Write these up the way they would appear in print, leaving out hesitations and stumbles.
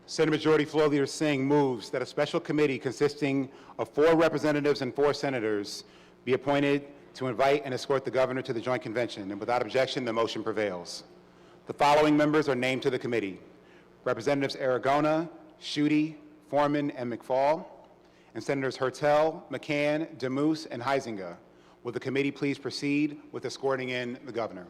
Senate Majority Floor Leader Singh moves that a special committee consisting of 4 representatives and 4 senators be appointed to invite and escort the governor to the joint convention, and without objection, the motion prevails. The following members are named to the committee: Representatives Aragona, Schuette, Foreman, and McFall, and Senators Hertel, McCann, DeMoose, and Huizenga. Will the committee please proceed with escorting in the governor?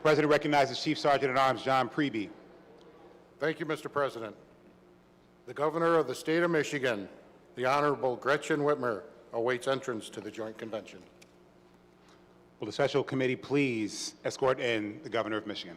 President recognizes Chief Sergeant at Arms John Priebe. Thank you, Mr. President. The Governor of the State of Michigan, the Honorable Gretchen Whitmer, awaits entrance to the Joint Convention. Will the Special Committee please escort in the Governor of Michigan?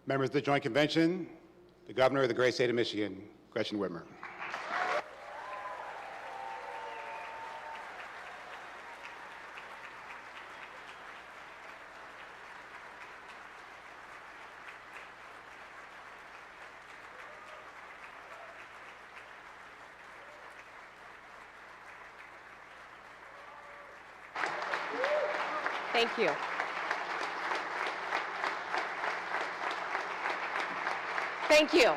Members of the Joint Convention, the Governor of the great state of Michigan, Gretchen Whitmer. Thank you. Thank you.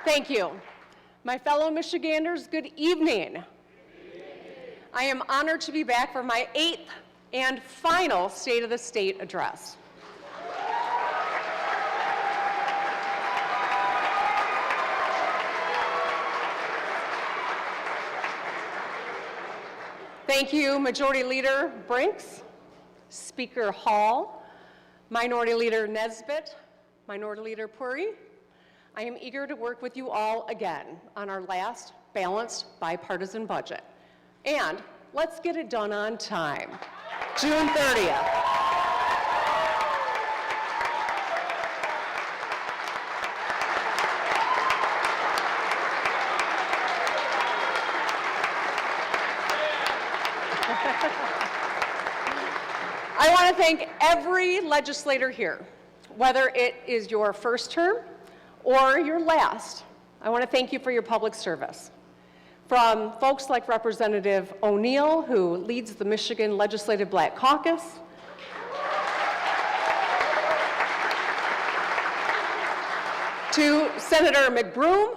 Thank you. My fellow Michiganders, good evening. I am honored to be back for my 8th and final State of the State address. Thank you, Majority Leader Brinks, Speaker Hall, Minority Leader Nesbitt, Minority Leader Puri. I am eager to work with you all again on our last balanced bipartisan budget. And let's get it done on time. June 30th. I want to thank every legislator here, whether it is your first term or your last. I want to thank you for your public service. From folks like Representative O'Neill, who leads the Michigan Legislative Black Caucus, to Senator McBroom,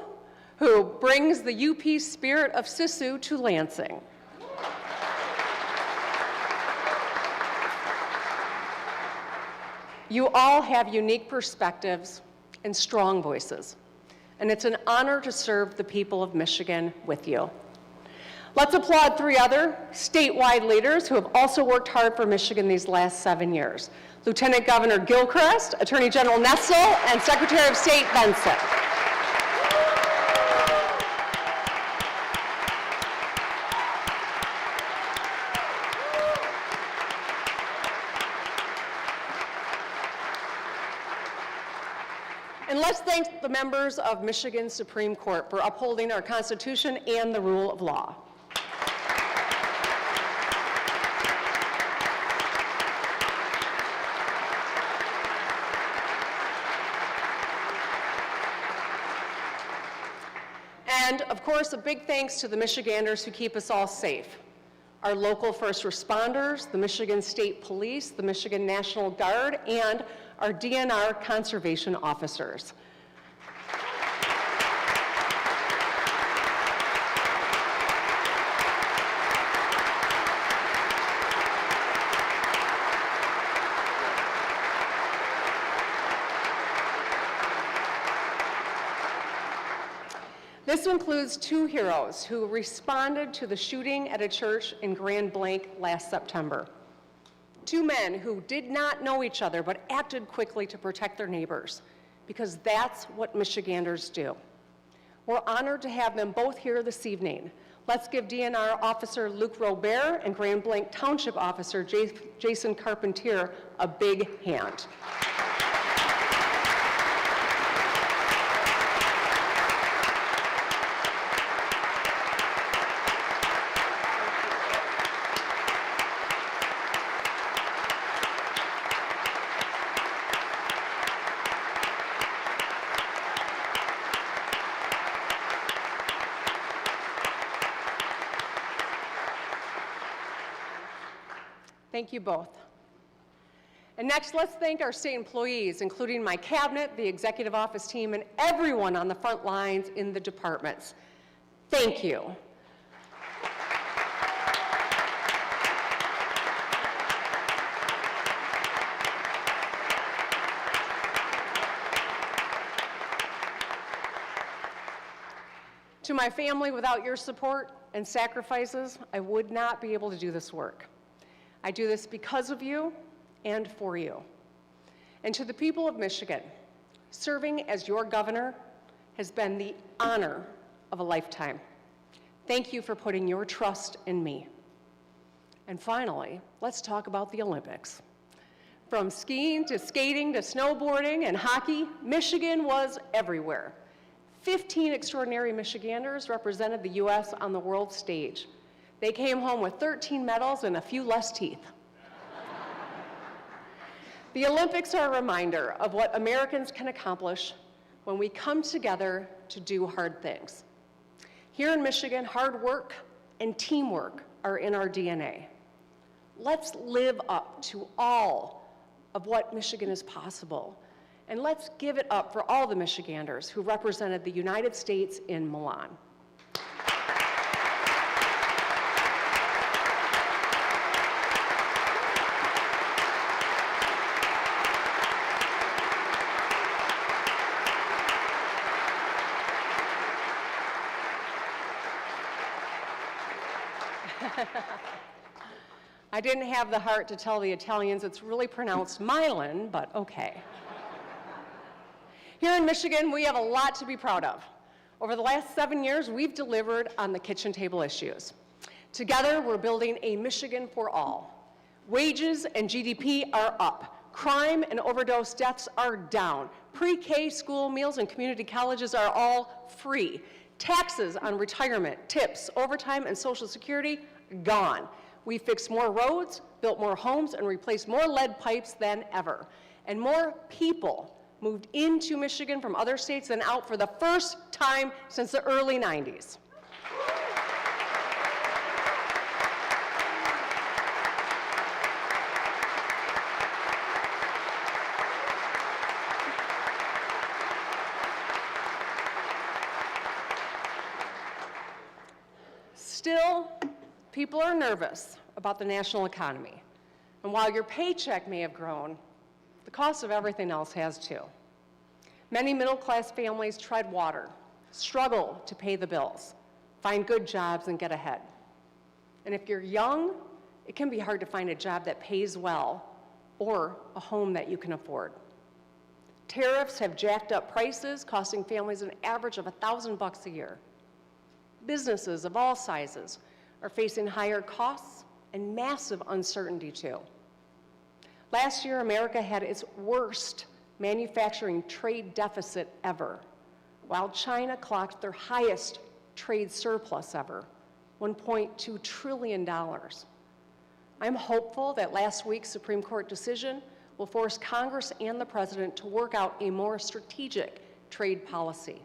who brings the UP spirit of Sisu to Lansing. You all have unique perspectives and strong voices, and it's an honor to serve the people of Michigan with you. Let's applaud 3 other statewide leaders who have also worked hard for Michigan these last 7 years. Lieutenant Governor Gilchrist, Attorney General Nessel, and Secretary of State Benson. And let's thank the members of Michigan's Supreme Court for upholding our Constitution and the rule of law. And of course, a big thanks to the Michiganders who keep us all safe. Our local first responders, the Michigan State Police, the Michigan National Guard, and our DNR conservation officers. This includes two heroes who responded to the shooting at a church in Grand Blanc last September. Two men who did not know each other but acted quickly to protect their neighbors, because that's what Michiganders do. We're honored to have them both here this evening. Let's give DNR Officer Luke Robert and Grand Blanc Township Officer Jason Carpentier a big hand. Thank you both. And next, let's thank our state employees, including my cabinet, the executive office team, and everyone on the front lines in the departments. Thank you. To my family, without your support and sacrifices, I would not be able to do this work. I do this because of you and for you. And to the people of Michigan, serving as your governor has been the honor of a lifetime. Thank you for putting your trust in me. And finally, let's talk about the Olympics. From skiing to skating to snowboarding and hockey, Michigan was everywhere. 15 extraordinary Michiganders represented the U.S. on the world stage. They came home with 13 medals and a few less teeth. The Olympics are a reminder of what Americans can accomplish when we come together to do hard things. Here in Michigan, hard work and teamwork are in our DNA. Let's live up to all of what Michigan is possible, and let's give it up for all the Michiganders who represented the United States in Milan. I didn't have the heart to tell the Italians it's really pronounced Milan, but okay. Here in Michigan, we have a lot to be proud of. Over the last 7 years, we've delivered on the kitchen table issues. Together, we're building a Michigan for all. Wages and GDP are up. Crime and overdose deaths are down. Pre-K school meals and community colleges are all free. Taxes on retirement, tips, overtime, and Social Security, gone. We fixed more roads, built more homes, and replaced more lead pipes than ever. And more people moved into Michigan from other states than out for the first time since the early 90s. Still, people are nervous about the national economy. And while your paycheck may have grown, the cost of everything else has too. Many middle-class families tread water, struggle to pay the bills, find good jobs, and get ahead. And if you're young, it can be hard to find a job that pays well or a home that you can afford. Tariffs have jacked up prices, costing families an average of $1,000 a year. Businesses of all sizes are facing higher costs and massive uncertainty too. Last year, America had its worst manufacturing trade deficit ever, while China clocked their highest trade surplus ever, $1.2 trillion. I'm hopeful that last week's Supreme Court decision will force Congress and the President to work out a more strategic trade policy.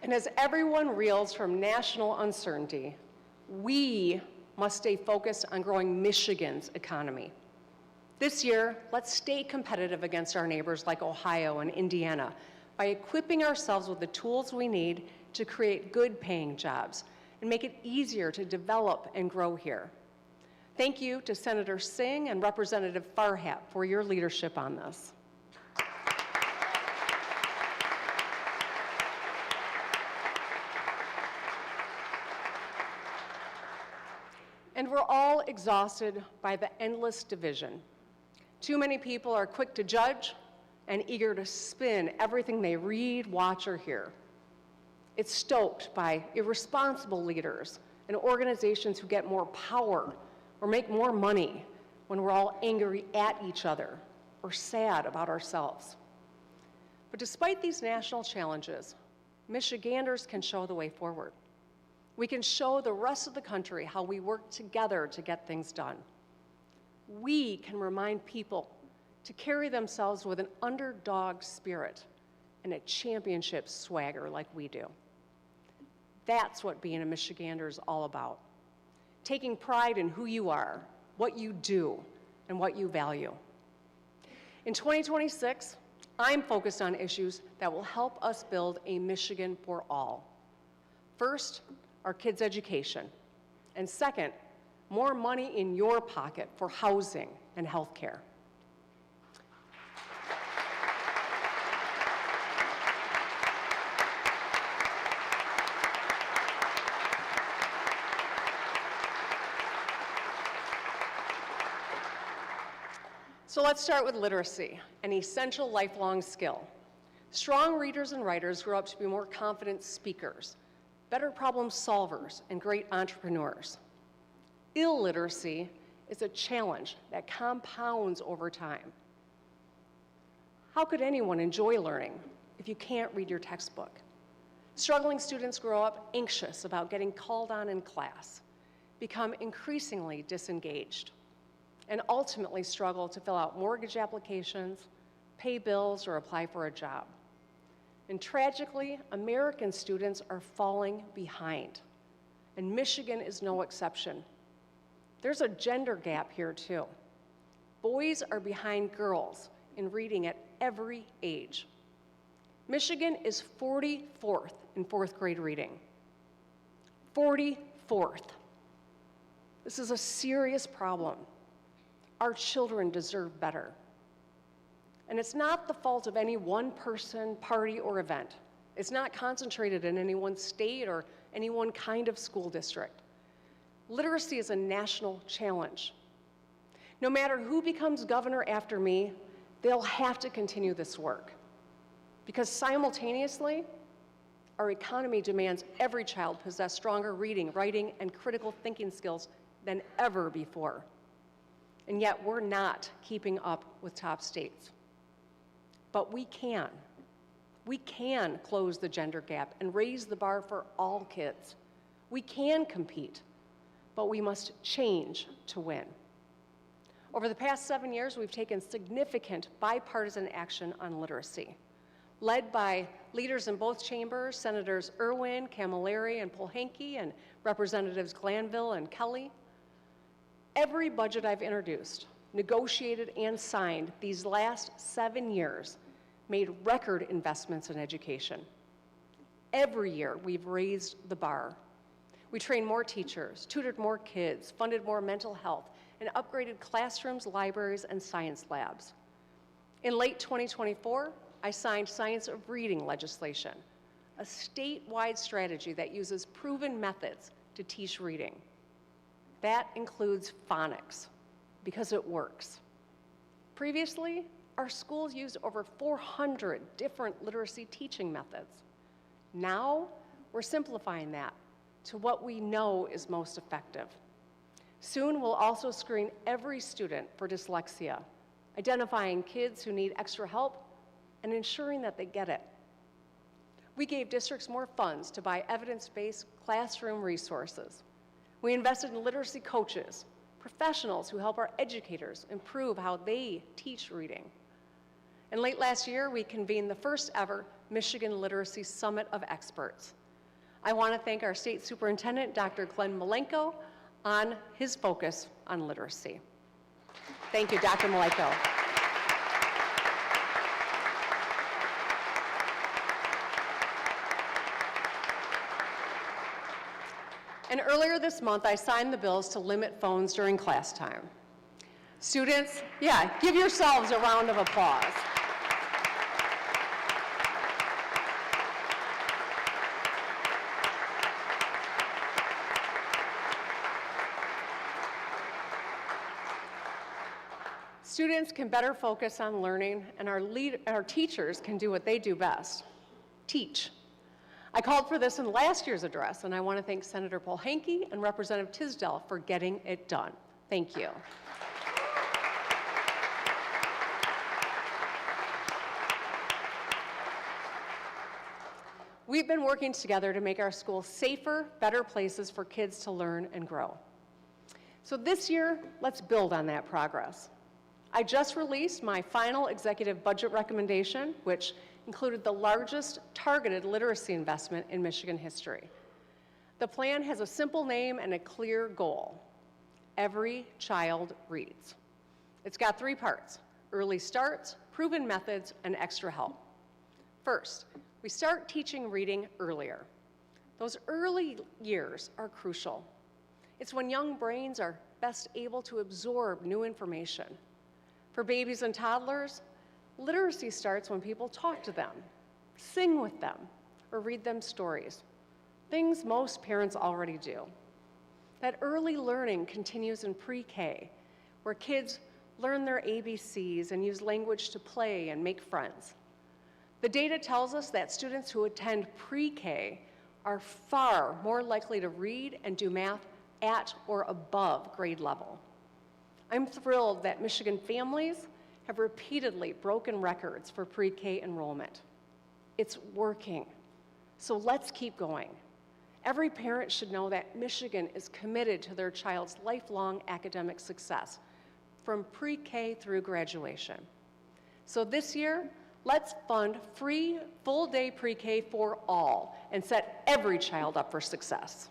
And as everyone reels from national uncertainty, we must stay focused on growing Michigan's economy. This year, let's stay competitive against our neighbors like Ohio and Indiana by equipping ourselves with the tools we need to create good-paying jobs and make it easier to develop and grow here. Thank you to Senator Singh and Representative Farhat for your leadership on this. And we're all exhausted by the endless division. Too many people are quick to judge and eager to spin everything they read, watch, or hear. It's stoked by irresponsible leaders and organizations who get more power or make more money when we're all angry at each other or sad about ourselves. But despite these national challenges, Michiganders can show the way forward. We can show the rest of the country how we work together to get things done. We can remind people to carry themselves with an underdog spirit and a championship swagger like we do. That's what being a Michigander is all about. Taking pride in who you are, what you do, and what you value. In 2026, I'm focused on issues that will help us build a Michigan for all. First, our kids' education. And second, more money in your pocket for housing and health care. So let's start with literacy, an essential lifelong skill. Strong readers and writers grow up to be more confident speakers, better problem solvers, and great entrepreneurs. Illiteracy is a challenge that compounds over time. How could anyone enjoy learning if you can't read your textbook? Struggling students grow up anxious about getting called on in class, become increasingly disengaged, and ultimately struggle to fill out mortgage applications, pay bills, or apply for a job. And tragically, American students are falling behind, and Michigan is no exception. There's a gender gap here too. Boys are behind girls in reading at every age. Michigan is 44th in fourth grade reading. 44th. This is a serious problem. Our children deserve better. And it's not the fault of any one person, party, or event. It's not concentrated in any one state or any one kind of school district. Literacy is a national challenge. No matter who becomes governor after me, they'll have to continue this work. Because simultaneously, our economy demands every child possess stronger reading, writing, and critical thinking skills than ever before. And yet we're not keeping up with top states. But we can. We can close the gender gap and raise the bar for all kids. We can compete, but we must change to win. Over the past 7 years, we've taken significant bipartisan action on literacy. Led by leaders in both chambers, Senators Irwin, Camilleri, and Polhanke, and Representatives Glanville and Kelly, every budget I've introduced, negotiated, and signed these last 7 years made record investments in education. Every year, we've raised the bar. We trained more teachers, tutored more kids, funded more mental health, and upgraded classrooms, libraries, and science labs. In late 2024, I signed Science of Reading legislation, a statewide strategy that uses proven methods to teach reading. That includes phonics, because it works. Previously, our schools used over 400 different literacy teaching methods. Now, we're simplifying that to what we know is most effective. Soon, we'll also screen every student for dyslexia, identifying kids who need extra help and ensuring that they get it. We gave districts more funds to buy evidence-based classroom resources. We invested in literacy coaches, professionals who help our educators improve how they teach reading. And late last year, we convened the first ever Michigan Literacy Summit of Experts. I want to thank our state superintendent, Dr. Glenn Malenko, on his focus on literacy. Thank you, Dr. Malenko. And earlier this month, I signed the bills to limit phones during class time. Students, yeah, give yourselves a round of applause. Students can better focus on learning, and our teachers can do what they do best, teach. I called for this in last year's address, and I want to thank Senator Polhanke and Representative Tisdale for getting it done. Thank you. We've been working together to make our schools safer, better places for kids to learn and grow. So this year, let's build on that progress. I just released my final executive budget recommendation, which included the largest targeted literacy investment in Michigan history. The plan has a simple name and a clear goal: Every Child Reads. It's got 3 parts: early starts, proven methods, and extra help. First, we start teaching reading earlier. Those early years are crucial. It's when young brains are best able to absorb new information. For babies and toddlers, literacy starts when people talk to them, sing with them, or read them stories, things most parents already do. That early learning continues in pre-K, where kids learn their ABCs and use language to play and make friends. The data tells us that students who attend pre-K are far more likely to read and do math at or above grade level. I'm thrilled that Michigan families have repeatedly broken records for pre-K enrollment. It's working, so let's keep going. Every parent should know that Michigan is committed to their child's lifelong academic success, from pre-K through graduation. So this year, let's fund free full-day pre-K for all and set every child up for success.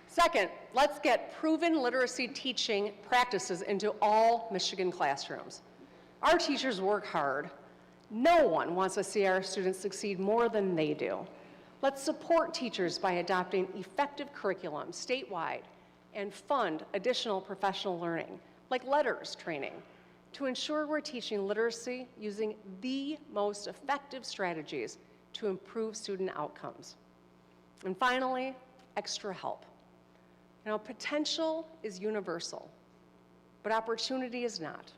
Second, let's get proven literacy teaching practices into all Michigan classrooms. Our teachers work hard. No one wants to see our students succeed more than they do. Let's support teachers by adopting effective curriculum statewide and fund additional professional learning, like letters training, to ensure we're teaching literacy using the most effective strategies to improve student outcomes. And finally, extra help. You know, potential is universal, but opportunity is not.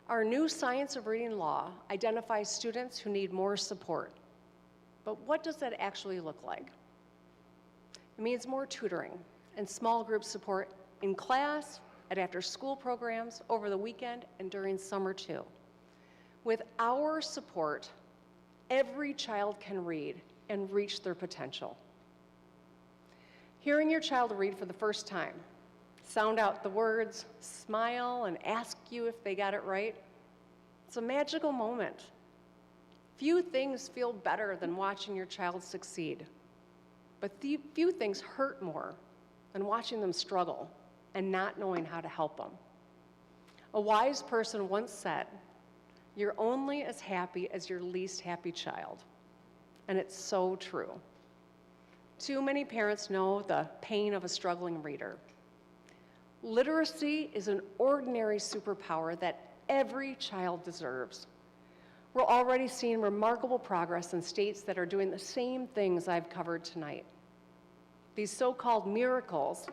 Our new Science of Reading law identifies students who need more support. But what does that actually look like? It means more tutoring and small group support in class, at after-school programs, over the weekend, and during summer too. With our support, every child can read and reach their potential. Hearing your child read for the first time, sound out the words, smile, and ask you if they got it right, it's a magical moment. Few things feel better than watching your child succeed, but few things hurt more than watching them struggle and not knowing how to help them. A wise person once said, "You're only as happy as your least happy child." And it's so true. Too many parents know the pain of a struggling reader. Literacy is an ordinary superpower that every child deserves. We're already seeing remarkable progress in states that are doing the same things I've covered tonight. These so-called miracles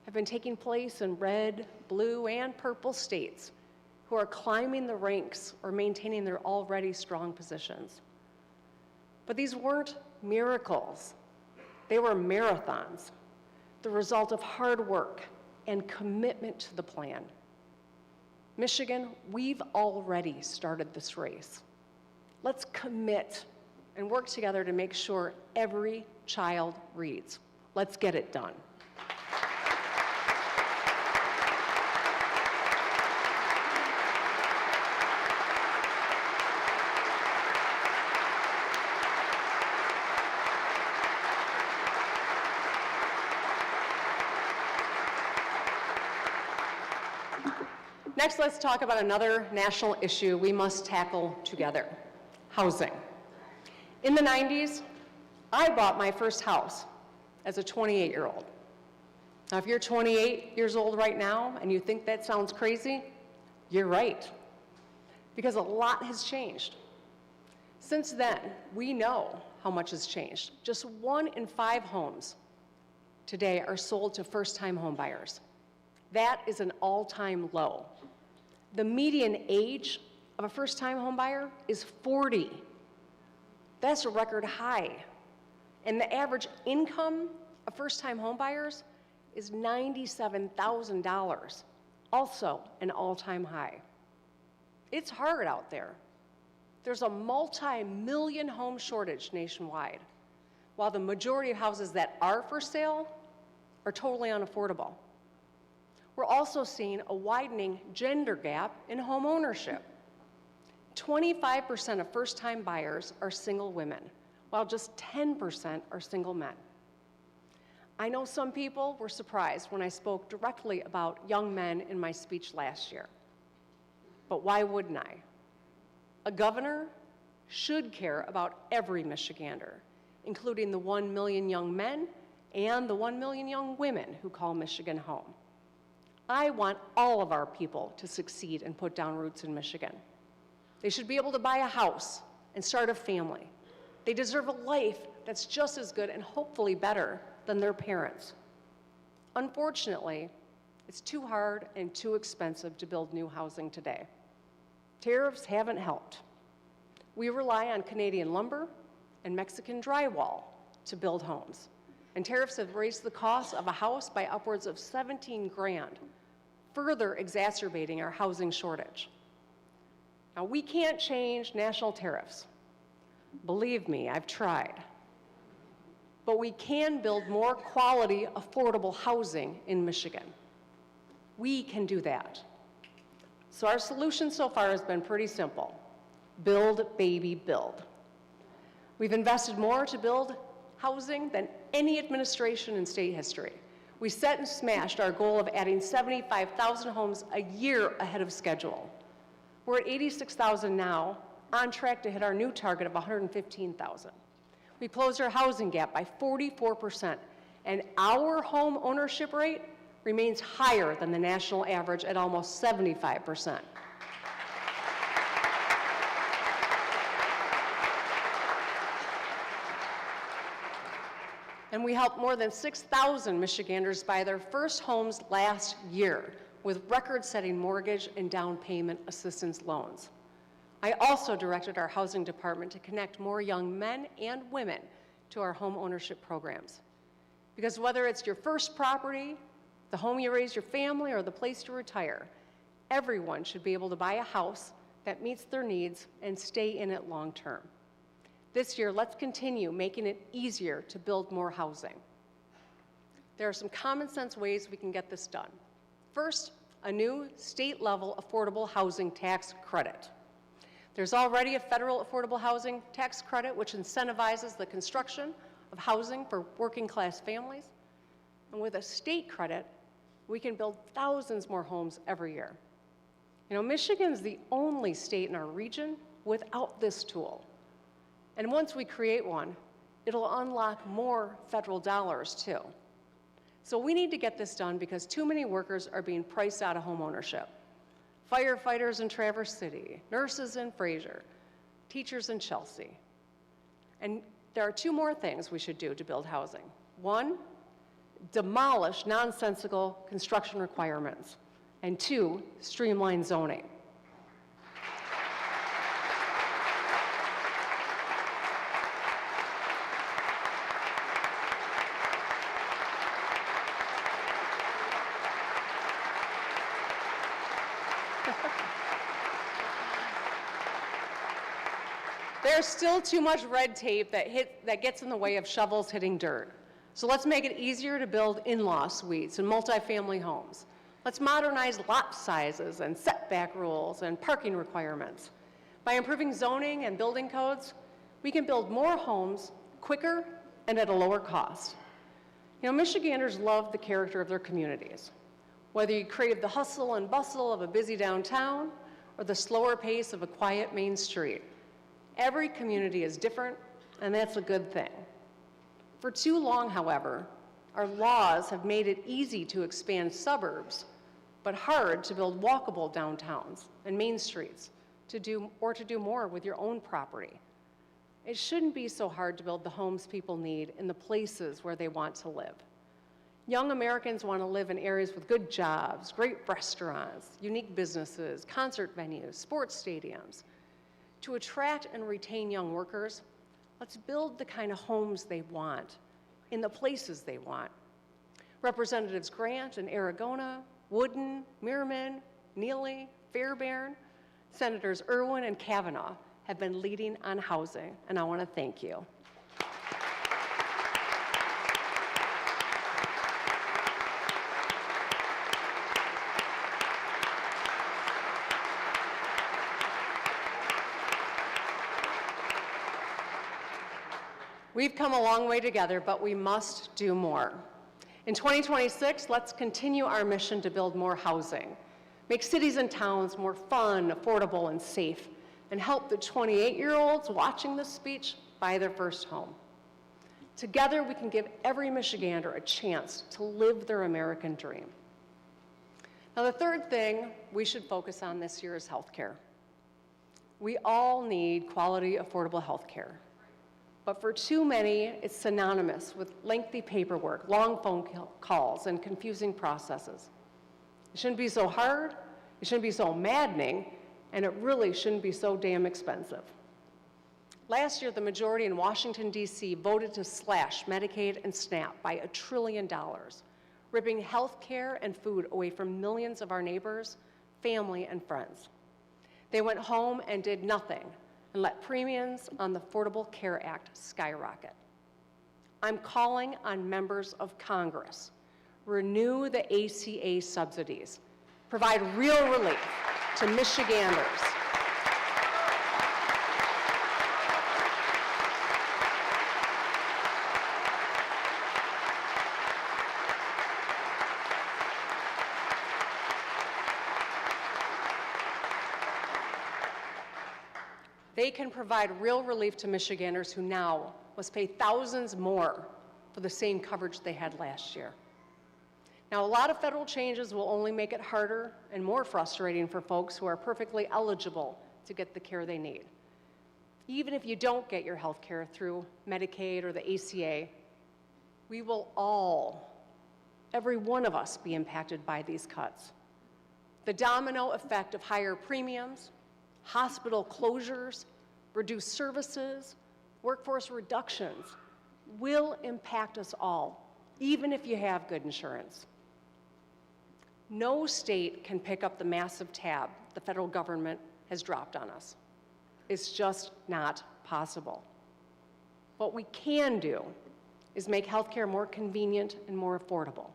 have been taking place in red, blue, and purple states who are climbing the ranks or maintaining their already strong positions. But these weren't miracles. They were marathons, the result of hard work and commitment to the plan. Michigan, we've already started this race. Let's commit and work together to make sure every child reads. Let's get it done. Next, let's talk about another national issue we must tackle together: housing. In the 90s, I bought my first house as a 28-year-old. Now, if you're 28 years old right now and you think that sounds crazy, you're right, because a lot has changed. Since then, we know how much has changed. Just 1 in 5 homes today are sold to first-time home buyers. That is an all-time low. The median age of a first-time home buyer is 40. That's a record high. And the average income of first-time home buyers is $97,000, also an all-time high. It's hard out there. There's a multi-million home shortage nationwide, while the majority of houses that are for sale are totally unaffordable. We're also seeing a widening gender gap in home ownership. 25% of first-time buyers are single women, while just 10% are single men. I know some people were surprised when I spoke directly about young men in my speech last year. But why wouldn't I? A governor should care about every Michigander, including the 1 million young men and the 1 million young women who call Michigan home. I want all of our people to succeed and put down roots in Michigan. They should be able to buy a house and start a family. They deserve a life that's just as good and hopefully better than their parents. Unfortunately, it's too hard and too expensive to build new housing today. Tariffs haven't helped. We rely on Canadian lumber and Mexican drywall to build homes. And tariffs have raised the cost of a house by upwards of 17 grand, further exacerbating our housing shortage. Now, we can't change national tariffs. Believe me, I've tried. But we can build more quality, affordable housing in Michigan. We can do that. So our solution so far has been pretty simple: build, baby, build. We've invested more to build housing than any administration in state history. We set and smashed our goal of adding 75,000 homes a year ahead of schedule. We're at 86,000 now, on track to hit our new target of 115,000. We closed our housing gap by 44%, and our home ownership rate remains higher than the national average at almost 75%. And we helped more than 6,000 Michiganders buy their first homes last year with record-setting mortgage and down payment assistance loans. I also directed our housing department to connect more young men and women to our home ownership programs. Because whether it's your first property, the home you raise your family, or the place to retire, everyone should be able to buy a house that meets their needs and stay in it long term. This year, let's continue making it easier to build more housing. There are some common sense ways we can get this done. First, a new state-level affordable housing tax credit. There's already a federal affordable housing tax credit which incentivizes the construction of housing for working-class families. And with a state credit, we can build thousands more homes every year. You know, Michigan's the only state in our region without this tool. And once we create one, it'll unlock more federal dollars too. So we need to get this done because too many workers are being priced out of home ownership. Firefighters in Traverse City, nurses in Fraser, teachers in Chelsea. And there are 2 more things we should do to build housing. 1, demolish nonsensical construction requirements. And 2, streamline zoning. There's still too much red tape that gets in the way of shovels hitting dirt. So let's make it easier to build in-law suites and multifamily homes. Let's modernize lot sizes and setback rules and parking requirements. By improving zoning and building codes, we can build more homes quicker and at a lower cost. You know, Michiganders love the character of their communities. Whether you crave the hustle and bustle of a busy downtown or the slower pace of a quiet main street, every community is different, and that's a good thing. For too long, however, our laws have made it easy to expand suburbs, but hard to build walkable downtowns and main streets to do more with your own property. It shouldn't be so hard to build the homes people need in the places where they want to live. Young Americans want to live in areas with good jobs, great restaurants, unique businesses, concert venues, sports stadiums. To attract and retain young workers, let's build the kind of homes they want in the places they want. Representatives Grant and Aragona, Wooden, Merriman, Neely, Fairbairn, Senators Irwin and Kavanaugh have been leading on housing, and I want to thank you. We've come a long way together, but we must do more. In 2026, let's continue our mission to build more housing, make cities and towns more fun, affordable, and safe, and help the 28-year-olds watching this speech buy their first home. Together, we can give every Michigander a chance to live their American dream. Now, the third thing we should focus on this year is healthcare. We all need quality, affordable healthcare. But for too many, it's synonymous with lengthy paperwork, long phone calls, and confusing processes. It shouldn't be so hard, it shouldn't be so maddening, and it really shouldn't be so damn expensive. Last year, the majority in Washington, D.C. voted to slash Medicaid and SNAP by $1 trillion, ripping health care and food away from millions of our neighbors, family, and friends. They went home and did nothing and let premiums on the Affordable Care Act skyrocket. I'm calling on members of Congress. Renew the ACA subsidies. Provide real relief to Michiganders. They can provide real relief to Michiganders who now must pay thousands more for the same coverage they had last year. Now, a lot of federal changes will only make it harder and more frustrating for folks who are perfectly eligible to get the care they need. Even if you don't get your health care through Medicaid or the ACA, we will all, every one of us, be impacted by these cuts. The domino effect of higher premiums, hospital closures, reduced services, workforce reductions will impact us all, even if you have good insurance. No state can pick up the massive tab the federal government has dropped on us. It's just not possible. What we can do is make healthcare more convenient and more affordable.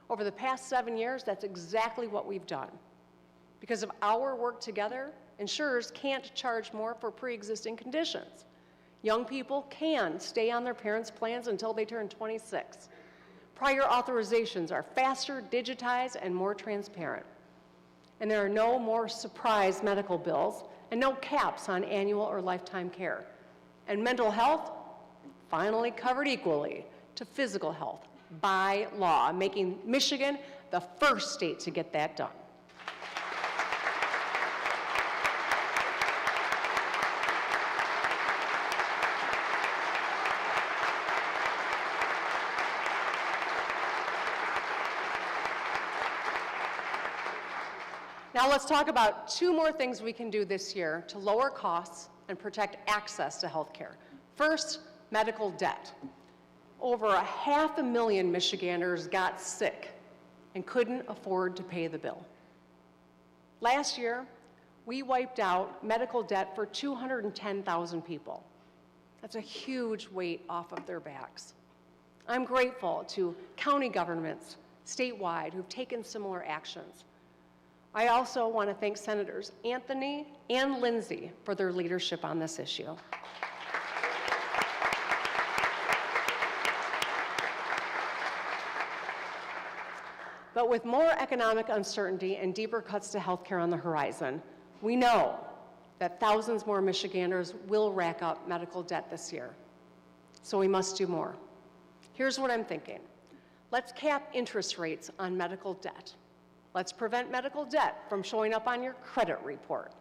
Over the past 7 years, that's exactly what we've done. Because of our work together, insurers can't charge more for pre-existing conditions. Young people can stay on their parents' plans until they turn 26. Prior authorizations are faster, digitized, and more transparent. And there are no more surprise medical bills and no caps on annual or lifetime care. And mental health, finally covered equally to physical health by law, making Michigan the first state to get that done. Now let's talk about two more things we can do this year to lower costs and protect access to health care. First, medical debt. Over 500,000 Michiganders got sick and couldn't afford to pay the bill. Last year, we wiped out medical debt for 210,000 people. That's a huge weight off of their backs. I'm grateful to county governments statewide who've taken similar actions. I also want to thank Senators Anthony and Lindsay for their leadership on this issue. But with more economic uncertainty and deeper cuts to healthcare on the horizon, we know that thousands more Michiganders will rack up medical debt this year. So we must do more. Here's what I'm thinking. Let's cap interest rates on medical debt. Let's prevent medical debt from showing up on your credit report.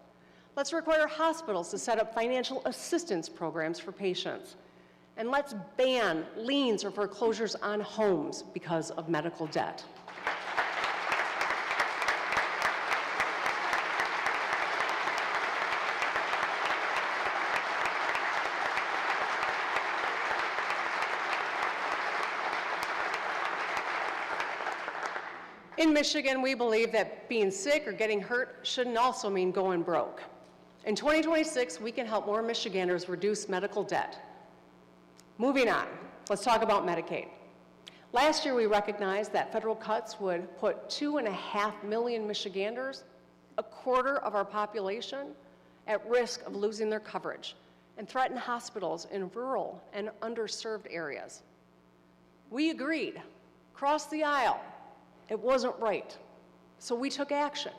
Let's require hospitals to set up financial assistance programs for patients. And let's ban liens or foreclosures on homes because of medical debt. In Michigan, we believe that being sick or getting hurt shouldn't also mean going broke. In 2026, we can help more Michiganders reduce medical debt. Moving on, let's talk about Medicaid. Last year, we recognized that federal cuts would put 2.5 million Michiganders, a quarter of our population, at risk of losing their coverage and threaten hospitals in rural and underserved areas. We agreed, across the aisle, it wasn't right, so we took action.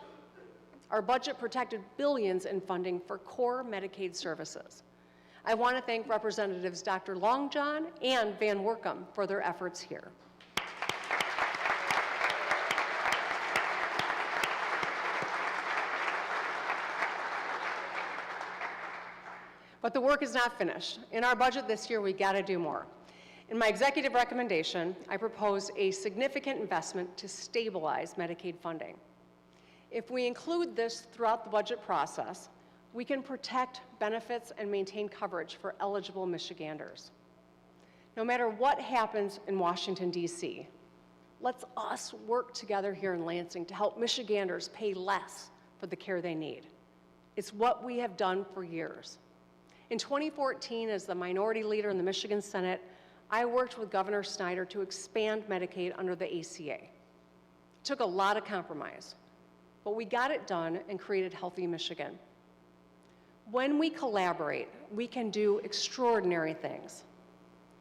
Our budget protected billions in funding for core Medicaid services. I want to thank Representatives Dr. Longjohn and Van Workum for their efforts here. But the work is not finished. In our budget this year, we got to do more. In my executive recommendation, I proposed a significant investment to stabilize Medicaid funding. If we include this throughout the budget process, we can protect benefits and maintain coverage for eligible Michiganders. No matter what happens in Washington, D.C., let's us work together here in Lansing to help Michiganders pay less for the care they need. It's what we have done for years. In 2014, as the minority leader in the Michigan Senate, I worked with Governor Snyder to expand Medicaid under the ACA. It took a lot of compromise, but we got it done and created Healthy Michigan. When we collaborate, we can do extraordinary things.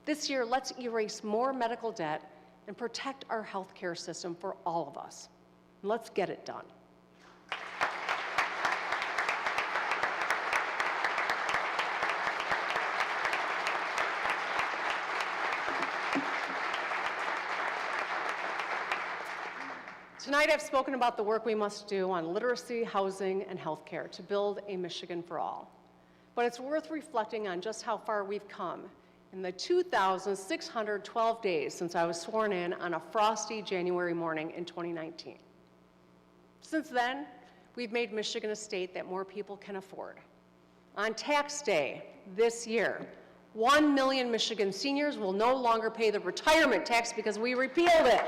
This year, let's erase more medical debt and protect our healthcare system for all of us. Let's get it done. Tonight I've spoken about the work we must do on literacy, housing, and healthcare to build a Michigan for all. But it's worth reflecting on just how far we've come in the 2,612 days since I was sworn in on a frosty January morning in 2019. Since then, we've made Michigan a state that more people can afford. On tax day this year, 1 million Michigan seniors will no longer pay the retirement tax because we repealed it.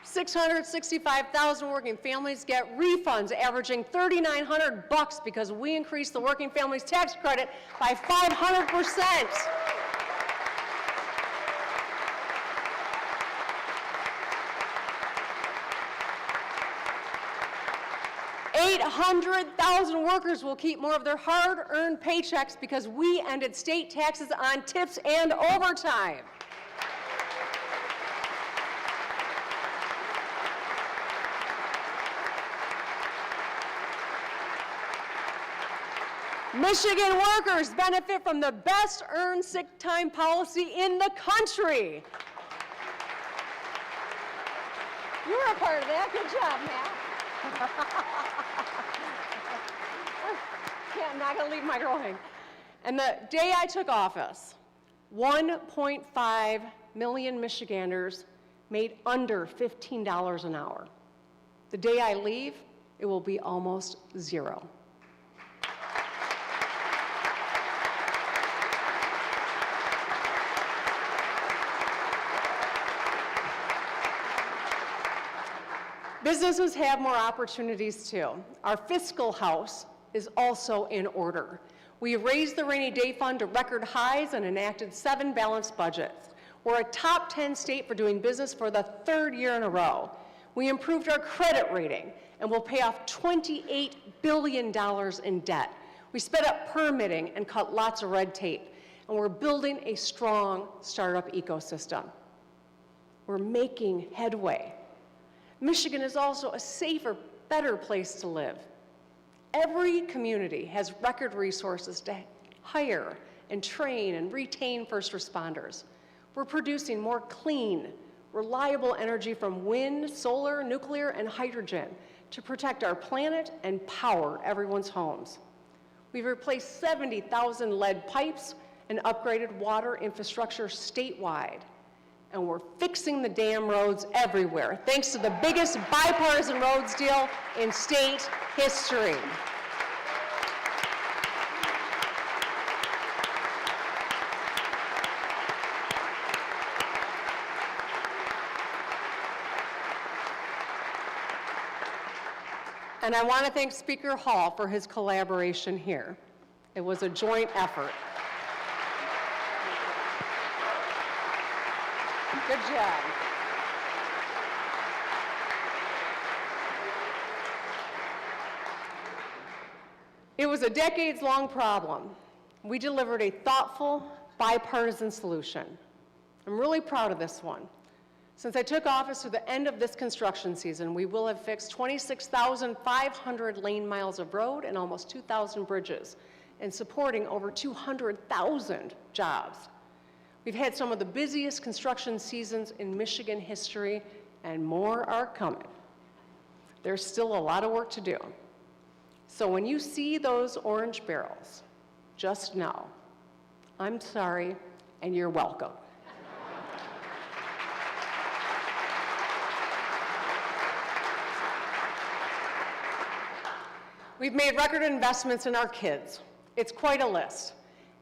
$665,000 working families get refunds averaging $3,900 because we increased the working families tax credit by 500%. $800,000 workers will keep more of their hard-earned paychecks because we ended state taxes on tips and overtime. Michigan workers benefit from the best earned sick time policy in the country. You were a part of that. Good job, Matt. Yeah, I'm not going to leave my girl hang. And the day I took office, 1.5 million Michiganders made under $15 an hour. The day I leave, it will be almost zero. Businesses have more opportunities too. Our fiscal house is also in order. We raised the rainy day fund to record highs and enacted 7 balanced budgets. We're a top 10 state for doing business for the 3rd year in a row. We improved our credit rating and we'll pay off $28 billion in debt. We sped up permitting and cut lots of red tape, and we're building a strong startup ecosystem. We're making headway. Michigan is also a safer, better place to live. Every community has record resources to hire and train and retain first responders. We're producing more clean, reliable energy from wind, solar, nuclear, and hydrogen to protect our planet and power everyone's homes. We've replaced 70,000 lead pipes and upgraded water infrastructure statewide. And we're fixing the damn roads everywhere, thanks to the biggest bipartisan roads deal in state history. And I want to thank Speaker Hall for his collaboration here. It was a joint effort. Good job. It was a decades-long problem. We delivered a thoughtful, bipartisan solution. I'm really proud of this one. Since I took office through the end of this construction season, we will have fixed 26,500 lane miles of road and almost 2,000 bridges, and supporting over 200,000 jobs. We've had some of the busiest construction seasons in Michigan history, and more are coming. There's still a lot of work to do. So when you see those orange barrels, just know, I'm sorry, and you're welcome. We've made record investments in our kids. It's quite a list.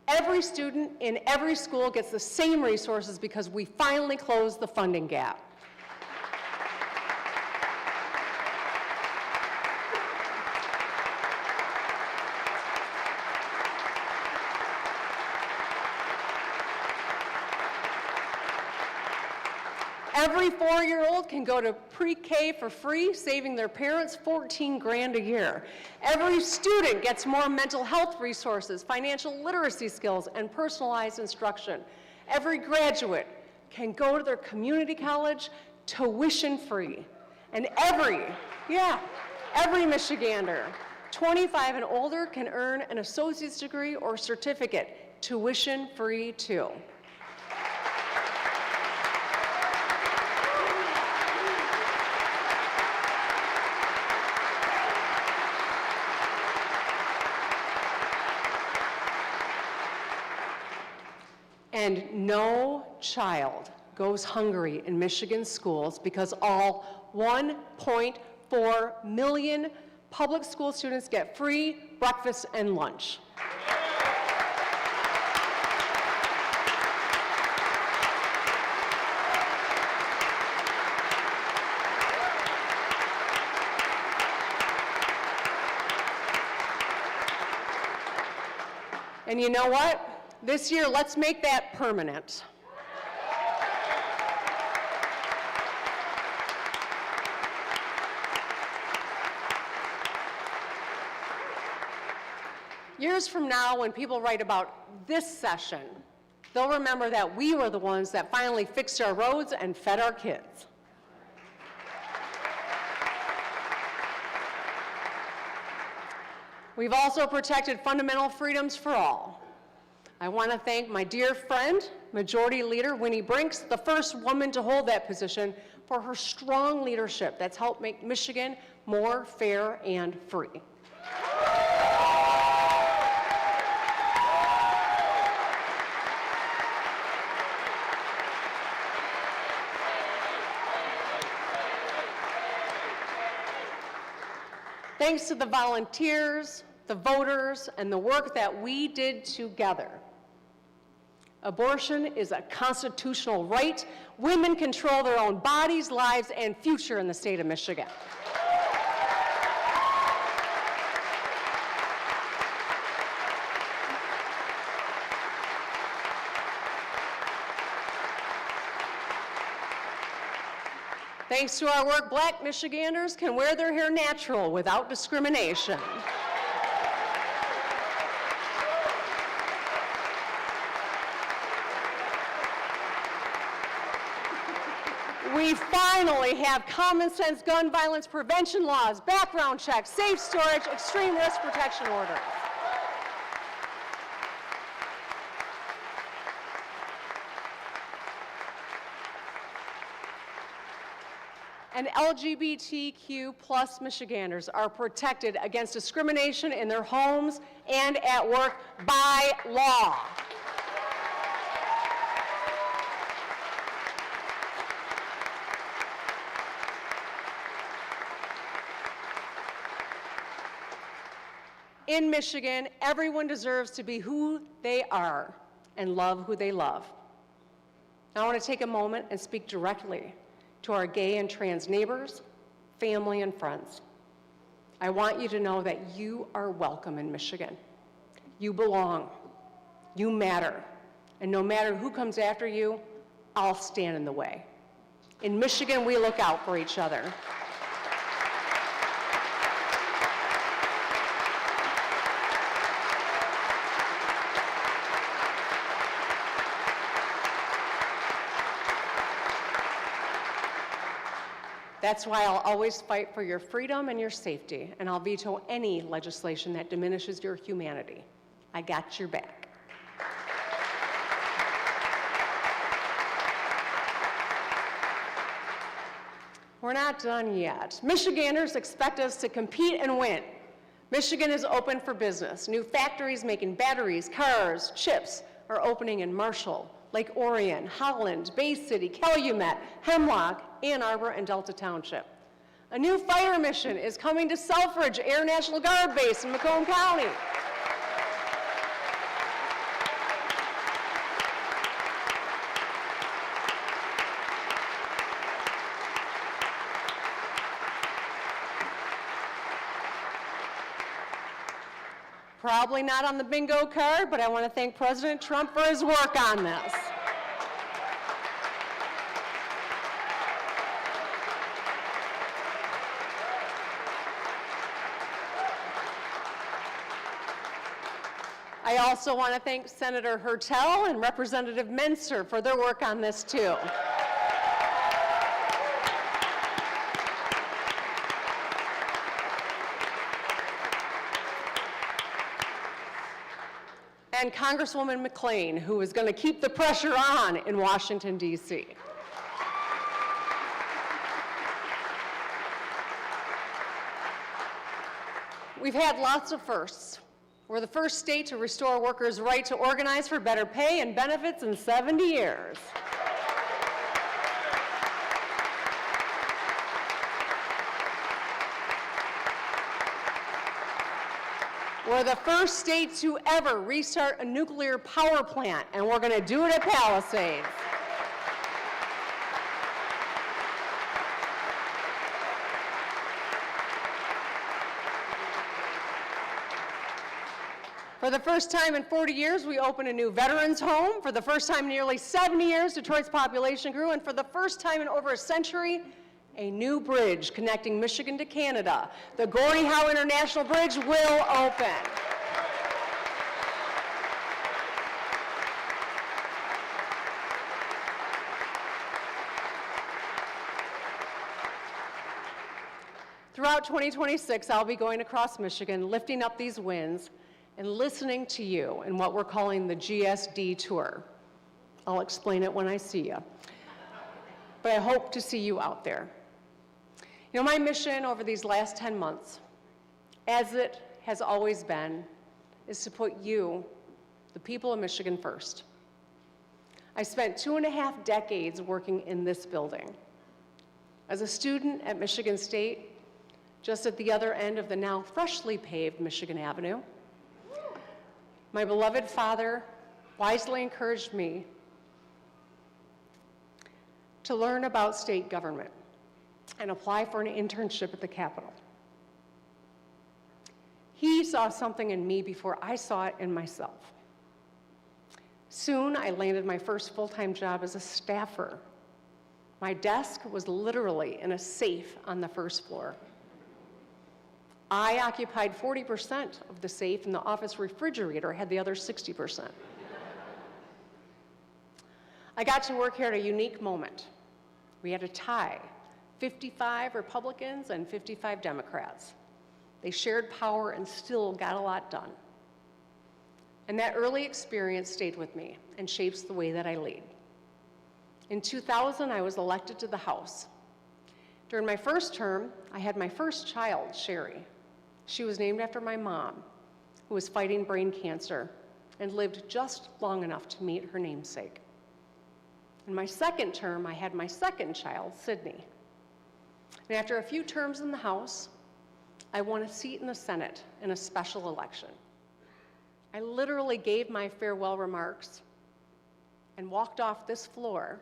Every student in every school gets the same resources because we finally closed the funding gap. Every 4-year-old can go to pre-K for free, saving their parents $14 grand a year. Every student gets more mental health resources, financial literacy skills, and personalized instruction. Every graduate can go to their community college tuition free. And every Michigander, 25 and older, can earn an associate's degree or certificate tuition free too. And no child goes hungry in Michigan schools because all 1.4 million public school students get free breakfast and lunch. And you know what? This year, let's make that permanent. Years from now, when people write about this session, they'll remember that we were the ones that finally fixed our roads and fed our kids. We've also protected fundamental freedoms for all. I want to thank my dear friend, Majority Leader Winnie Brinks, the first woman to hold that position, for her strong leadership that's helped make Michigan more fair and free. Thanks to the volunteers, the voters, and the work that we did together. Abortion is a constitutional right. Women control their own bodies, lives, and future in the state of Michigan. Thanks to our work, Black Michiganders can wear their hair natural without discrimination. We finally have common sense gun violence prevention laws, background checks, safe storage, extreme risk protection orders. And LGBTQ plus Michiganders are protected against discrimination in their homes and at work by law. In Michigan, everyone deserves to be who they are and love who they love. Now, I want to take a moment and speak directly to our gay and trans neighbors, family, and friends. I want you to know that you are welcome in Michigan. You belong. You matter. And no matter who comes after you, I'll stand in the way. In Michigan, we look out for each other. That's why I'll always fight for your freedom and your safety, and I'll veto any legislation that diminishes your humanity. I got your back. We're not done yet. Michiganders expect us to compete and win. Michigan is open for business. New factories making batteries, cars, chips are opening in Marshall, Lake Orion, Holland, Bay City, Calumet, Hemlock, Ann Arbor, and Delta Township. A new fire mission is coming to Selfridge Air National Guard Base in Macomb County. Probably not on the bingo card, but I want to thank President Trump for his work on this. I also want to thank Senator Hertel and Representative Menser for their work on this too. And Congresswoman McClain, who is going to keep the pressure on in Washington, D.C. We've had lots of firsts. We're the first state to restore workers' right to organize for better pay and benefits in 70 years. We're the first state to ever restart a nuclear power plant, and we're going to do it at Palisades. For the first time in 40 years, we opened a new veterans home. For the first time in nearly 70 years, Detroit's population grew. And for the first time in over a century, a new bridge connecting Michigan to Canada. The Gordie Howe International Bridge will open. Throughout 2026, I'll be going across Michigan, lifting up these wins and listening to you in what we're calling the GSD Tour. I'll explain it when I see you. But I hope to see you out there. You know, my mission over these last 10 months, as it has always been, is to put you, the people of Michigan, first. I spent 2.5 decades working in this building. As a student at Michigan State, just at the other end of the now freshly paved Michigan Avenue, my beloved father wisely encouraged me to learn about state government and apply for an internship at the Capitol. He saw something in me before I saw it in myself. Soon, I landed my first full-time job as a staffer. My desk was literally in a safe on the first floor. I occupied 40% of the safe, and the office refrigerator had the other 60%. I got to work here at a unique moment. We had a tie, 55 Republicans and 55 Democrats. They shared power and still got a lot done. And that early experience stayed with me and shapes the way that I lead. In 2000, I was elected to the House. During my first term, I had my first child, Sherry. She was named after my mom, who was fighting brain cancer and lived just long enough to meet her namesake. In my second term, I had my second child, Sydney. And after a few terms in the House, I won a seat in the Senate in a special election. I literally gave my farewell remarks and walked off this floor,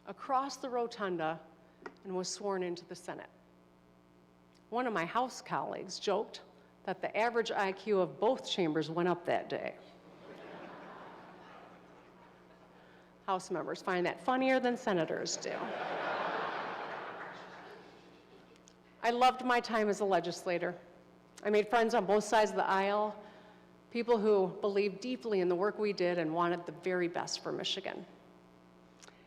across the rotunda, and was sworn into the Senate. One of my House colleagues joked that the average IQ of both chambers went up that day. House members find that funnier than senators do. I loved my time as a legislator. I made friends on both sides of the aisle, people who believed deeply in the work we did and wanted the very best for Michigan.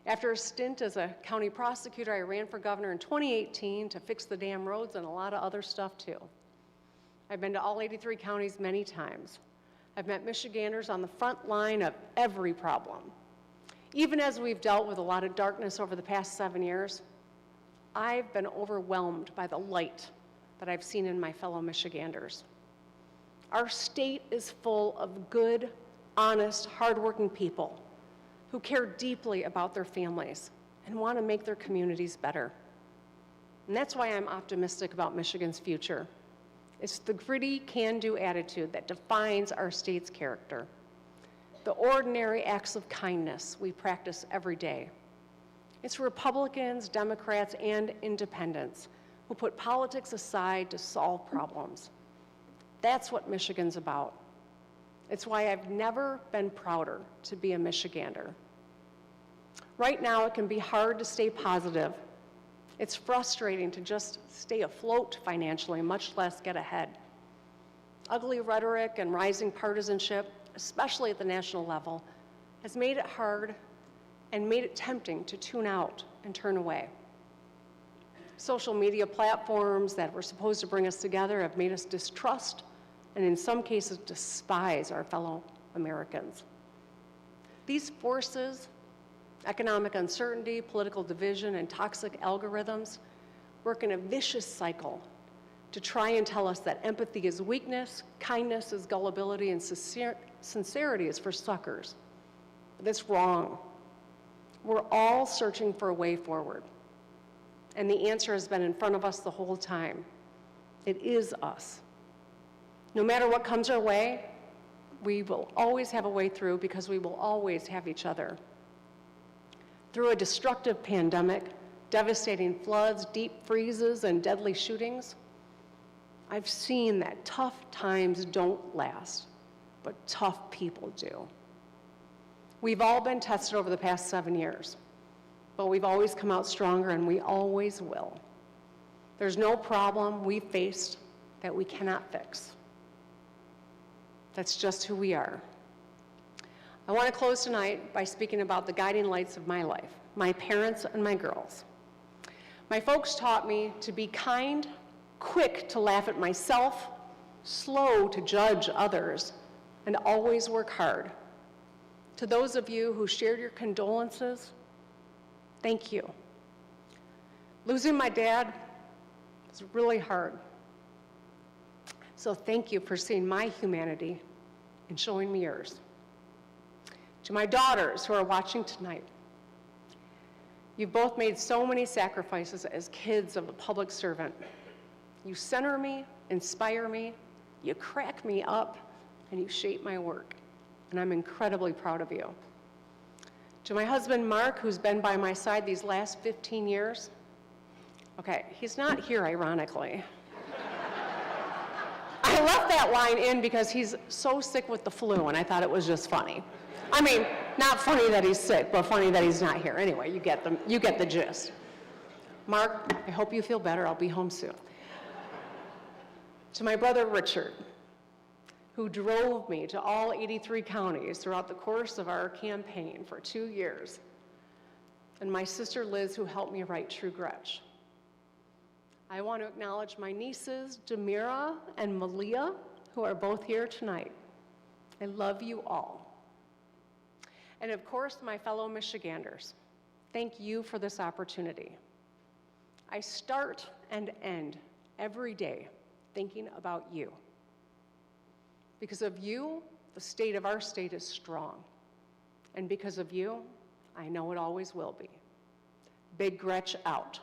After a stint as a county prosecutor, I ran for governor in 2018 to fix the damn roads and a lot of other stuff too. I've been to all 83 counties many times. I've met Michiganders on the front line of every problem. Even as we've dealt with a lot of darkness over the past 7 years, I've been overwhelmed by the light that I've seen in my fellow Michiganders. Our state is full of good, honest, hardworking people who care deeply about their families and want to make their communities better. And that's why I'm optimistic about Michigan's future. It's the gritty, can-do attitude that defines our state's character. The ordinary acts of kindness we practice every day. It's Republicans, Democrats, and independents who put politics aside to solve problems. That's what Michigan's about. It's why I've never been prouder to be a Michigander. Right now, it can be hard to stay positive. It's frustrating to just stay afloat financially, much less get ahead. Ugly rhetoric and rising partisanship, especially at the national level, has made it hard and made it tempting to tune out and turn away. Social media platforms that were supposed to bring us together have made us distrust and in some cases despise our fellow Americans. These forces, economic uncertainty, political division, and toxic algorithms work in a vicious cycle to try and tell us that empathy is weakness, kindness is gullibility, and sincerity is for suckers. But that's wrong. We're all searching for a way forward. And the answer has been in front of us the whole time. It is us. No matter what comes our way, we will always have a way through because we will always have each other. Through a destructive pandemic, devastating floods, deep freezes, and deadly shootings, I've seen that tough times don't last, but tough people do. We've all been tested over the past 7 years, but we've always come out stronger, and we always will. There's no problem we've faced that we cannot fix. That's just who we are. I want to close tonight by speaking about the guiding lights of my life, my parents and my girls. My folks taught me to be kind, quick to laugh at myself, slow to judge others, and always work hard. To those of you who shared your condolences, thank you. Losing my dad was really hard. So thank you for seeing my humanity and showing me yours. To my daughters who are watching tonight, you've both made so many sacrifices as kids of a public servant. You center me, inspire me, you crack me up, and you shape my work. And I'm incredibly proud of you. To my husband, Mark, who's been by my side these last 15 years, okay, he's not here, ironically. I left that line in because he's so sick with the flu, and I thought it was just funny. I mean, Not funny that he's sick, but funny that he's not here. Anyway, you get the gist. Mark, I hope you feel better. I'll be home soon. To my brother Richard, who drove me to all 83 counties throughout the course of our campaign for 2 years, and my sister Liz, who helped me write True Gretch. I want to acknowledge my nieces, Demira and Malia, who are both here tonight. I love you all. And of course, my fellow Michiganders, thank you for this opportunity. I start and end every day thinking about you. Because of you, the state of our state is strong. And because of you, I know it always will be. Big Gretch out.